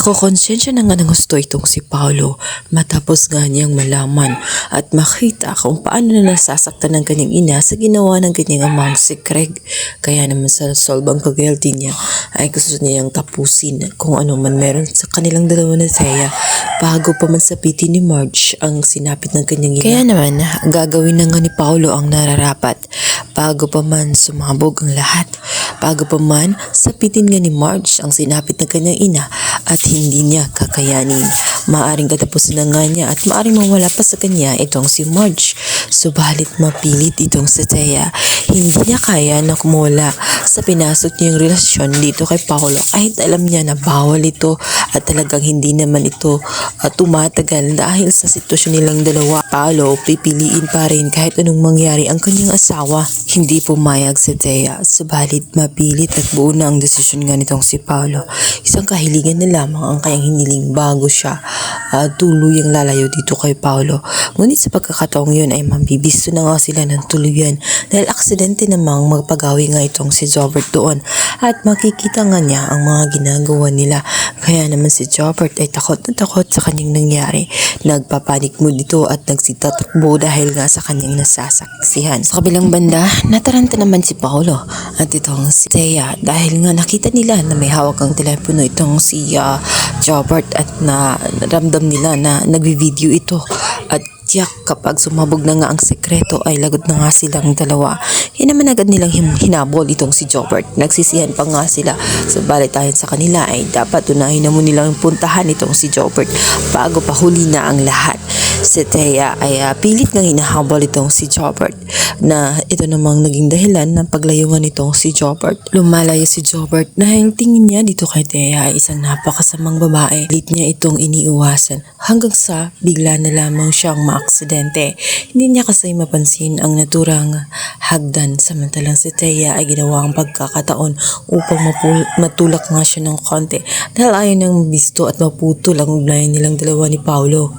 Nakokonsensya na nga ng gusto itong si Paolo matapos nga niyang malaman at makita kung paano na nasasaktan ng kanyang ina sa ginawa ng kanyang amang si Craig. Kaya naman sa solbang pag-guilty niya ay gusto niyang tapusin kung ano man meron sa kanilang dalawa na Thea bago pa man sapitin ni Marge ang sinapit ng kanyang ina. Kaya naman gagawin na nga ni Paolo ang nararapat bago pa man sumabog ang lahat. Bago pa man sapitin nga ni Marge ang sinapit ng kanyang ina at hindi niya kakayanin. Maaring katapusin na nga niya at maaring mawala pa sa kanya itong si Marge. Subalit mapilit itong si Thea. Hindi niya kaya na kumula sa pinasok niyang relasyon dito kay Paolo kahit alam niya na bawal ito at talagang hindi naman ito tumatagal dahil sa sitwasyon nilang dalawa. Paolo pipiliin pa rin kahit anong mangyari ang kanyang asawa. Hindi pumayag si Thea. Subalit mapilit at buo na ang desisyon nga nitong si Paolo. Isang kahilingan na lamang ang kanyang hiniling bago siya tuluyang lalayo dito kay Paolo. Ngunit sa pagkakataong yun ay mabibisto na nga sila ng tuluyan dahil aksidente namang magpagawi nga itong si Jobert doon at makikita nga niya ang mga ginagawa nila. Kaya naman si Jobert ay takot na takot sa kanyang nangyari. Nagpapanik mo dito at nagsitatakbo dahil nga sa kanyang nasasaksihan. Sa kabilang banda, nataranta naman si Paolo at itong si Thea dahil nga nakita nila na may hawak ang telepono itong si Jobert at naramdam nila na nagvi-video ito at tiyak kapag sumabog na nga ang sekreto ay lagot na nga silang dalawa. Yan naman agad nilang hinabol itong si Jobert. Nagsisihan pa nga sila. Subalit ayon sa kanila ay dapat unahin na mo nilang puntahan itong si Jobert bago pa huli na ang lahat. Si Thea ay pilit nga hinahabol itong si Jobert na ito namang naging dahilan ng paglayungan nitong si Jobert. Lumalayo si Jobert dahil tingin niya dito kay Thea ay isang napakasamang babae. Pilit niya itong iniiwasan hanggang sa bigla na lamang siyang maaksidente. Hindi niya kasi mapansin ang naturang hagdan samantalang si Thea ay ginawa ang pagkakataon upang matulak nga siya ng konti dahil ayaw nang mabisto at maputol ang ugnayan nilang dalawa ni Paolo.